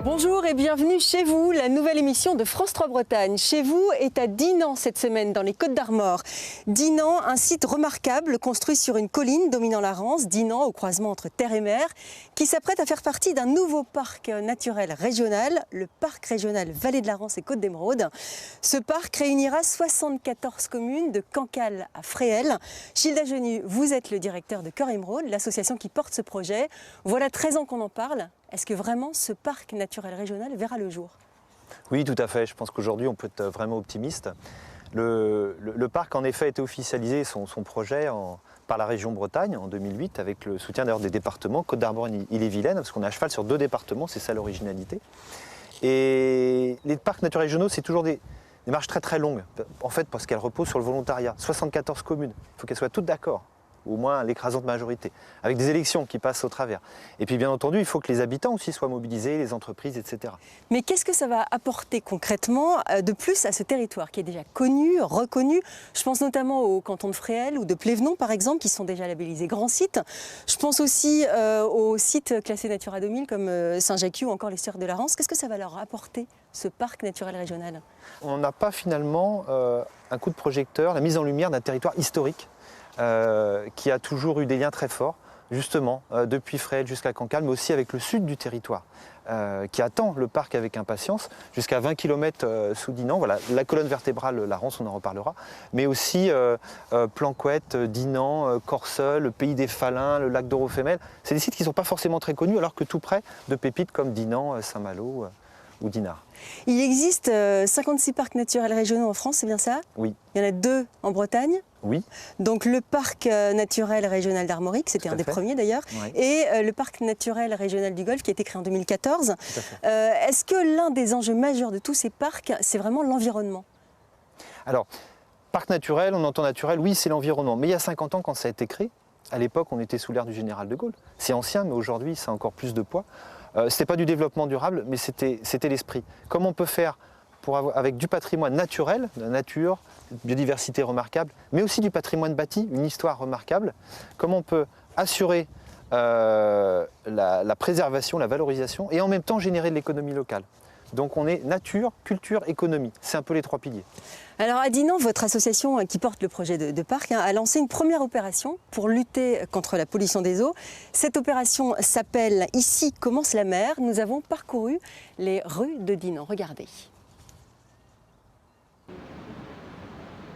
Bonjour et bienvenue chez vous, la nouvelle émission de France 3 Bretagne. Chez vous est à Dinan cette semaine, dans les Côtes d'Armor. Dinan, un site remarquable construit sur une colline dominant la Rance, Dinan au croisement entre terre et mer, qui s'apprête à faire partie d'un nouveau parc naturel régional, le parc régional Vallée de la Rance et Côte d'Émeraude. Ce parc réunira 74 communes de Cancale à Fréhel. Gilda Genu, vous êtes le directeur de Cœur Émeraude, l'association qui porte ce projet. Voilà 13 ans qu'on en parle. Est-ce que vraiment ce parc naturel régional verra le jour? Oui, tout à fait. Je pense qu'aujourd'hui, on peut être vraiment optimiste. Le parc, en effet, a été officialisé, son projet, par la région Bretagne en 2008, avec le soutien d'ailleurs des départements, Côte d'Armor et Ille-et-Vilaine, parce qu'on est à cheval sur 2 départements, c'est ça l'originalité. Et les parcs naturels régionaux, c'est toujours des marches très très longues, en fait, parce qu'elles reposent sur le volontariat. 74 communes, il faut qu'elles soient toutes d'accord, au moins l'écrasante majorité, avec des élections qui passent au travers. Et puis bien entendu, il faut que les habitants aussi soient mobilisés, les entreprises, etc. Mais qu'est-ce que ça va apporter concrètement de plus à ce territoire qui est déjà connu, reconnu? Je pense notamment au canton de Fréhel ou de Plévenon par exemple, qui sont déjà labellisés grands sites. Je pense aussi aux sites classés Natura 2000 comme Saint-Jacques ou encore les Sœurs de la Rance. Qu'est-ce que ça va leur apporter, ce parc naturel régional? On n'a pas finalement un coup de projecteur, la mise en lumière d'un territoire historique, qui a toujours eu des liens très forts, justement, depuis Fréhel jusqu'à Cancale, mais aussi avec le sud du territoire, qui attend le parc avec impatience, jusqu'à 20 km sous Dinan. Voilà, la colonne vertébrale, la Rance, on en reparlera, mais aussi Planquette, Dinan, Corseul, le pays des Falins, le lac d'Orofemel. C'est des sites qui ne sont pas forcément très connus, alors que tout près de pépites comme Dinan, Saint-Malo ou Dinard. Il existe 56 parcs naturels régionaux en France, c'est bien ça? Oui. Il y en a 2 en Bretagne? Oui. Donc le parc naturel régional d'Armorique, c'était un des premiers d'ailleurs, oui. Et le parc naturel régional du Golfe qui a été créé en 2014. Est-ce que l'un des enjeux majeurs de tous ces parcs, c'est vraiment l'environnement? Alors, parc naturel, on entend naturel, oui, c'est l'environnement. Mais il y a 50 ans, quand ça a été créé, à l'époque, on était sous l'ère du général de Gaulle. C'est ancien, mais aujourd'hui, ça a encore plus de poids. Ce n'était pas du développement durable, mais c'était l'esprit. Comment on peut faire avec du patrimoine naturel, de la nature, une biodiversité remarquable, mais aussi du patrimoine bâti, une histoire remarquable, comment on peut assurer la préservation, la valorisation, et en même temps générer de l'économie locale. Donc on est nature, culture, économie. C'est un peu les 3 piliers. Alors à Dinan, votre association qui porte le projet de parc a lancé une première opération pour lutter contre la pollution des eaux. Cette opération s'appelle « Ici commence la mer ». Nous avons parcouru les rues de Dinan. Regardez.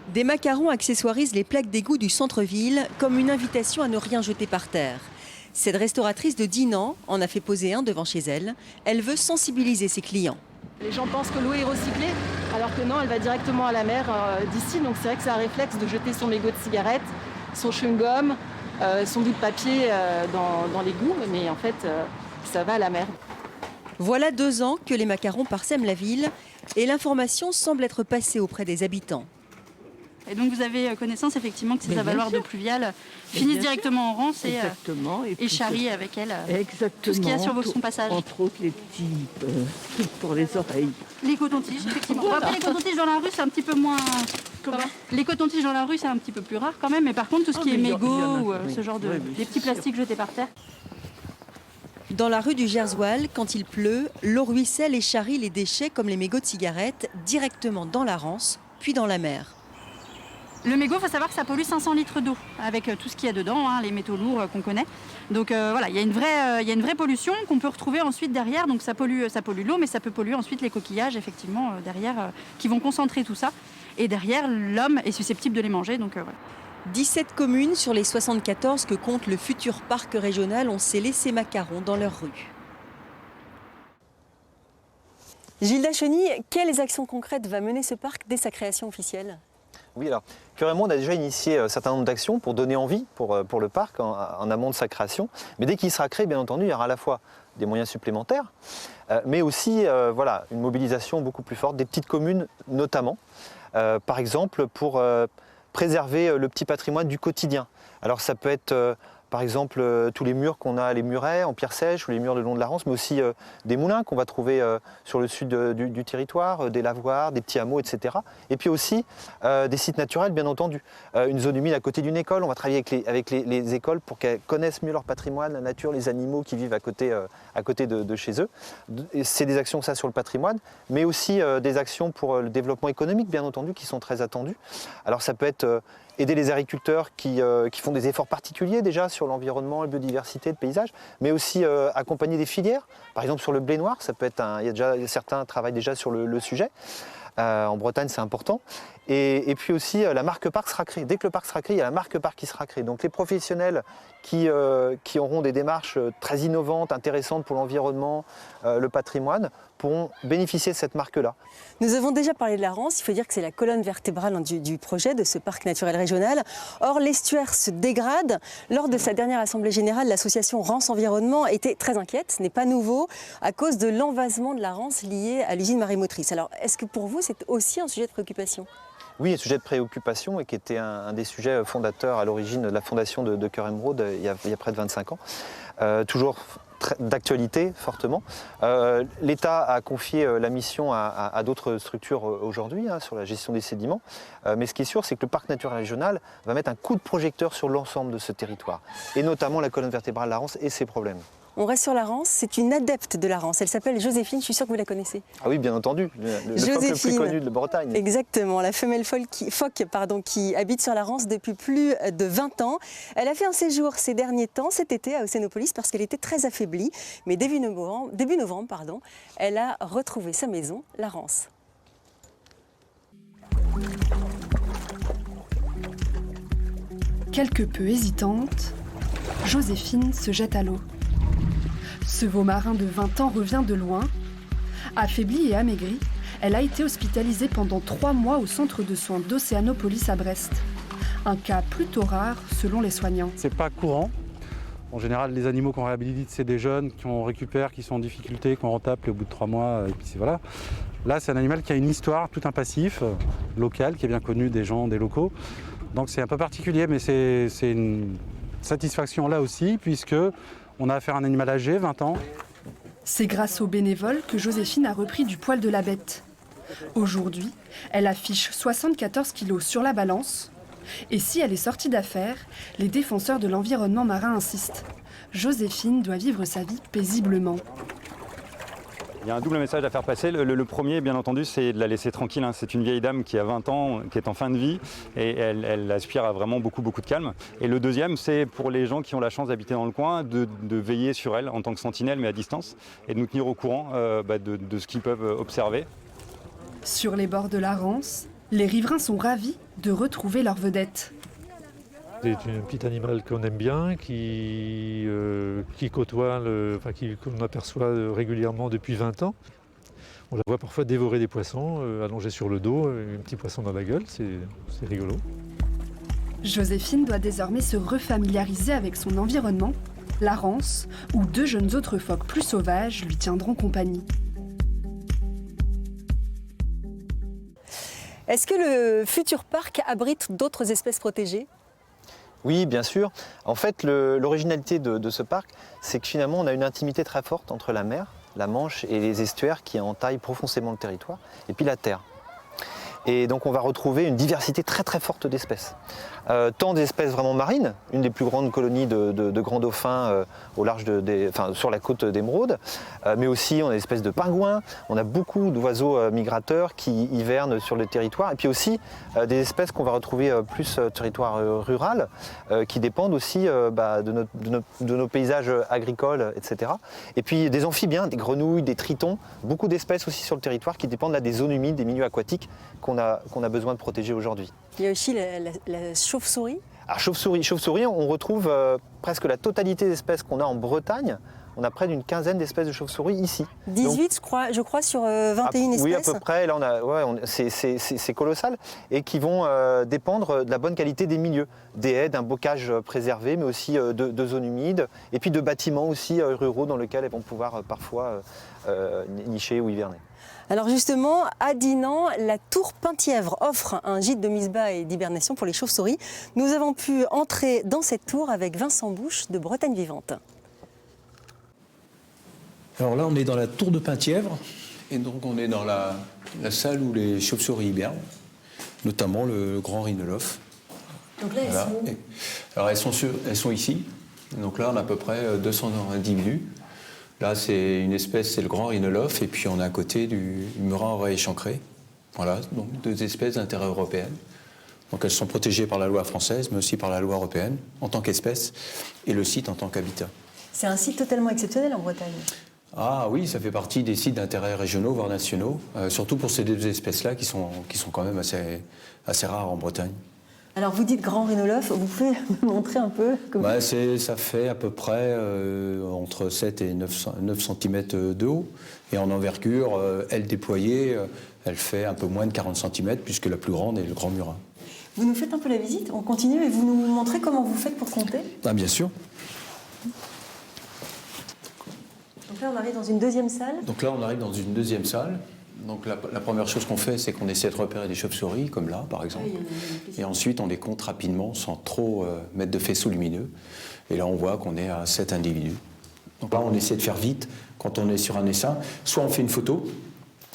Des macarons accessoirisent les plaques d'égout du centre-ville comme une invitation à ne rien jeter par terre. Cette restauratrice de Dinan en a fait poser un devant chez elle. Elle veut sensibiliser ses clients. Les gens pensent que l'eau est recyclée, alors que non, elle va directement à la mer d'ici. Donc c'est vrai que c'est un réflexe de jeter son mégot de cigarette, son chewing-gum, son bout de papier dans l'égout, mais en fait, ça va à la mer. Voilà 2 ans que les macarons parsèment la ville et l'information semble être passée auprès des habitants. Et donc vous avez connaissance effectivement que ces avaloirs d'eau pluviale finissent directement en Rance et charrient avec elles tout ce qu'il y a sur son passage. Entre autres les petits trucs pour les oreilles. Les cotons-tiges, effectivement. Après, les cotons-tiges dans la rue, c'est un petit peu moins... Les cotons-tiges dans la rue, c'est un petit peu plus rare quand même. Mais par contre, tout ce qui est mégots ou ce genre de... des petits plastiques jetés par terre. Dans la rue du Gerswal, quand il pleut, l'eau ruisselle et charrie les déchets comme les mégots de cigarettes directement dans la Rance, puis dans la mer. Le mégot, il faut savoir que ça pollue 500 litres d'eau avec tout ce qu'il y a dedans, les métaux lourds qu'on connaît. Donc voilà, il y a une vraie pollution qu'on peut retrouver ensuite derrière. Donc ça pollue l'eau, mais ça peut polluer ensuite les coquillages, effectivement, derrière, qui vont concentrer tout ça. Et derrière, l'homme est susceptible de les manger. Donc voilà. 17 communes sur les 74 que compte le futur parc régional ont scellé ces macarons dans leurs rues. Gilda Cheny, quelles actions concrètes va mener ce parc dès sa création officielle? Oui, alors, Cœur Émeraude a déjà initié un certain nombre d'actions pour donner envie pour le parc en amont de sa création. Mais dès qu'il sera créé, bien entendu, il y aura à la fois des moyens supplémentaires, mais aussi voilà, une mobilisation beaucoup plus forte des petites communes notamment. Par exemple, pour préserver le petit patrimoine du quotidien. Alors ça peut être par exemple tous les murs qu'on a, les murets en pierre sèche ou les murs le long de la Rance, mais aussi des moulins qu'on va trouver sur le sud du territoire, des lavoirs, des petits hameaux, etc. Et puis aussi des sites naturels, bien entendu. Une zone humide à côté d'une école, on va travailler avec les écoles pour qu'elles connaissent mieux leur patrimoine, la nature, les animaux qui vivent à côté de chez eux. C'est des actions ça sur le patrimoine, mais aussi des actions pour le développement économique, bien entendu, qui sont très attendues. Alors ça peut être aider les agriculteurs qui font des efforts particuliers déjà sur l'environnement, la biodiversité, le paysage, mais aussi accompagner des filières. Par exemple sur le blé noir, ça peut être il y a déjà certains travaillent déjà sur le sujet. En Bretagne, c'est important. Et puis aussi, la marque parc sera créée. Dès que le parc sera créé, il y a la marque parc qui sera créée. Donc les professionnels qui auront des démarches très innovantes, intéressantes pour l'environnement, le patrimoine, pourront bénéficier de cette marque-là. Nous avons déjà parlé de la Rance, il faut dire que c'est la colonne vertébrale du projet de ce parc naturel régional. Or, l'estuaire se dégrade. Lors de sa dernière assemblée générale, l'association Rance Environnement était très inquiète, ce n'est pas nouveau, à cause de l'envasement de la Rance lié à l'usine marémotrice. Alors, est-ce que pour vous, c'est aussi un sujet de préoccupation ? Oui, un sujet de préoccupation et qui était un des sujets fondateurs à l'origine de la fondation de Cœur Émeraude il y a près de 25 ans. Toujours d'actualité fortement. L'État a confié la mission à d'autres structures aujourd'hui sur la gestion des sédiments. Mais ce qui est sûr, c'est que le parc naturel régional va mettre un coup de projecteur sur l'ensemble de ce territoire, et notamment la colonne vertébrale de la Rance et ses problèmes. On reste sur la Rance, c'est une adepte de la Rance. Elle s'appelle Joséphine, je suis sûre que vous la connaissez. Ah oui, bien entendu, le phoque le plus connu de Bretagne. Exactement, la femelle phoque qui habite sur la Rance depuis plus de 20 ans. Elle a fait un séjour ces derniers temps, cet été, à Océanopolis, parce qu'elle était très affaiblie. Mais début novembre, elle a retrouvé sa maison, la Rance. Quelque peu hésitante, Joséphine se jette à l'eau. Ce veau marin de 20 ans revient de loin. Affaiblie et amaigrie, elle a été hospitalisée pendant 3 mois au centre de soins d'Océanopolis à Brest. Un cas plutôt rare selon les soignants. C'est pas courant. En général, les animaux qu'on réhabilite, c'est des jeunes qu'on récupère, qui sont en difficulté, qu'on retape au bout de 3 mois. Et puis voilà. Là, c'est un animal qui a une histoire, tout un passif local, qui est bien connu des gens, des locaux. Donc c'est un peu particulier, mais c'est une satisfaction là aussi, puisque on a affaire à un animal âgé, 20 ans. C'est grâce aux bénévoles que Joséphine a repris du poil de la bête. Aujourd'hui, elle affiche 74 kilos sur la balance. Et si elle est sortie d'affaires, les défenseurs de l'environnement marin insistent. Joséphine doit vivre sa vie paisiblement. Il y a un double message à faire passer. Le premier, bien entendu, c'est de la laisser tranquille. C'est une vieille dame qui a 20 ans, qui est en fin de vie, et elle aspire à vraiment beaucoup de calme. Et le deuxième, c'est pour les gens qui ont la chance d'habiter dans le coin, de veiller sur elle en tant que sentinelle, mais à distance, et de nous tenir au courant de ce qu'ils peuvent observer. Sur les bords de la Rance, les riverains sont ravis de retrouver leur vedette. C'est un petit animal qu'on aime bien, qui côtoie, qu'on aperçoit régulièrement depuis 20 ans. On la voit parfois dévorer des poissons, allongée sur le dos, un petit poisson dans la gueule, c'est rigolo. Joséphine doit désormais se refamiliariser avec son environnement, la Rance, où 2 jeunes autres phoques plus sauvages lui tiendront compagnie. Est-ce que le futur parc abrite d'autres espèces protégées ? Oui, bien sûr. En fait, l'originalité de ce parc, c'est que finalement, on a une intimité très forte entre la mer, la Manche et les estuaires qui entaillent profondément le territoire, et puis la terre. Et donc on va retrouver une diversité très très forte d'espèces. Tant d'espèces vraiment marines, une des plus grandes colonies de grands dauphins au large sur la côte d'Émeraude, mais aussi on a des espèces de pingouins, on a beaucoup d'oiseaux migrateurs qui hivernent sur le territoire, et puis aussi des espèces qu'on va retrouver plus territoire rural, qui dépendent aussi de nos paysages agricoles, etc. Et puis des amphibiens, des grenouilles, des tritons, beaucoup d'espèces aussi sur le territoire qui dépendent là des zones humides, des milieux aquatiques qu'on a besoin de protéger aujourd'hui. Il y a aussi la chauve-souris. Alors chauve-souris, on retrouve presque la totalité des espèces qu'on a en Bretagne. On a près d'une quinzaine d'espèces de chauves-souris ici. 18, donc, je crois, sur 21 espèces. Oui, à peu près. Là, c'est colossal. Et qui vont dépendre de la bonne qualité des milieux. Des haies, d'un bocage préservé, mais aussi de zones humides. Et puis de bâtiments aussi ruraux dans lesquels elles vont pouvoir parfois nicher ou hiverner. Alors justement, à Dinan, la Tour Penthièvre offre un gîte de mise-bas et d'hibernation pour les chauves-souris. Nous avons pu entrer dans cette tour avec Vincent Bouche de Bretagne Vivante. Alors là, on est dans la tour de Penthièvre, et donc on est dans la salle où les chauves-souris hibernent, notamment le grand rhinolophe. Donc là, elles sont où ? Alors elles sont ici. Donc là, on a à peu près 200 individus. Là, c'est une espèce, c'est le grand rhinolophe, et puis on est à côté du murin oreille échancrée. Voilà, donc 2 espèces d'intérêt européenne. Donc elles sont protégées par la loi française, mais aussi par la loi européenne, en tant qu'espèce, et le site en tant qu'habitat. C'est un site totalement exceptionnel en Bretagne. Ah oui, ça fait partie des sites d'intérêt régionaux, voire nationaux, surtout pour ces 2 espèces-là qui sont quand même assez rares en Bretagne. Alors vous dites grand rhinolophe, vous pouvez me montrer un peu comment... Ça fait à peu près entre 7 et 9 cm de haut. Et en envergure, aile déployée, elle fait un peu moins de 40 cm, puisque la plus grande est le grand murin. Vous nous faites un peu la visite, on continue et vous nous montrez comment vous faites pour compter ? Ah, bien sûr. Donc là, on arrive dans une deuxième salle. Donc là, on arrive dans une deuxième salle. Donc la première chose qu'on fait, c'est qu'on essaie de repérer des chauves-souris, comme là, par exemple. Et ensuite, on les compte rapidement, sans trop mettre de faisceaux lumineux. Et là, on voit qu'on est à 7 individus. Donc là, on essaie de faire vite quand on est sur un essaim. Soit on fait une photo,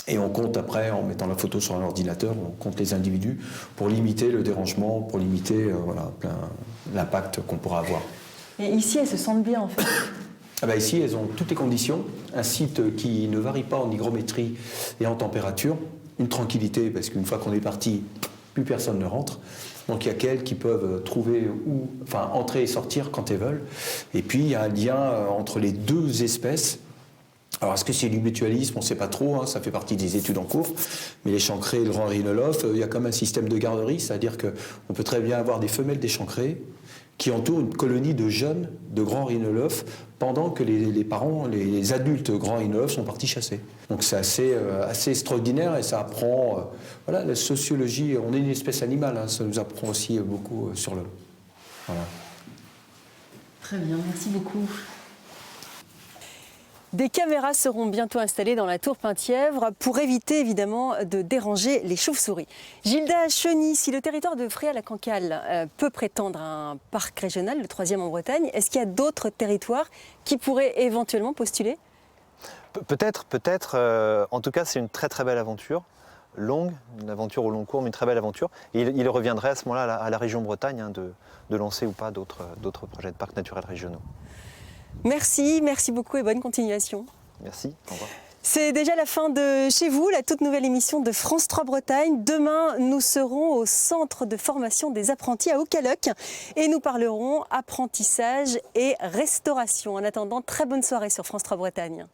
et on compte après, en mettant la photo sur un ordinateur, on compte les individus pour limiter le dérangement, pour limiter l'impact qu'on pourra avoir. Et ici, elles se sentent bien, en fait. Ici, elles ont toutes les conditions. Un site qui ne varie pas en hygrométrie et en température. Une tranquillité, parce qu'une fois qu'on est parti, plus personne ne rentre. Donc il y a qu'elles qui peuvent trouver entrer et sortir quand elles veulent. Et puis il y a un lien entre les 2 espèces. Alors est-ce que c'est du mutualisme? On ne sait pas trop, ça fait partie des études en cours. Mais l'échancré et le grand rhinolophe, il y a comme un système de garderie, c'est-à-dire qu'on peut très bien avoir des femelles d'échancré qui entourent une colonie de jeunes de grands rhinolophes pendant que les parents, les adultes grands rhinolophes sont partis chasser. Donc c'est assez extraordinaire et ça apprend la sociologie. On est une espèce animale, ça nous apprend aussi beaucoup sur l'homme. Voilà. Très bien, merci beaucoup. Des caméras seront bientôt installées dans la tour Penthièvre pour éviter évidemment de déranger les chauves-souris. Gilda Cheny, si le territoire de Fréal-la-Cancale peut prétendre à un parc régional, le 3e en Bretagne, est-ce qu'il y a d'autres territoires qui pourraient éventuellement postuler ? Peut-être. En tout cas, c'est une très très belle aventure. Longue, une aventure au long cours, mais une très belle aventure. Et il reviendrait à ce moment-là à la région Bretagne de lancer ou pas d'autres projets de parcs naturels régionaux. Merci beaucoup et bonne continuation. Merci, au revoir. C'est déjà la fin de Chez vous, la toute nouvelle émission de France 3 Bretagne. Demain, nous serons au centre de formation des apprentis à Aucaloc et nous parlerons apprentissage et restauration. En attendant, très bonne soirée sur France 3 Bretagne.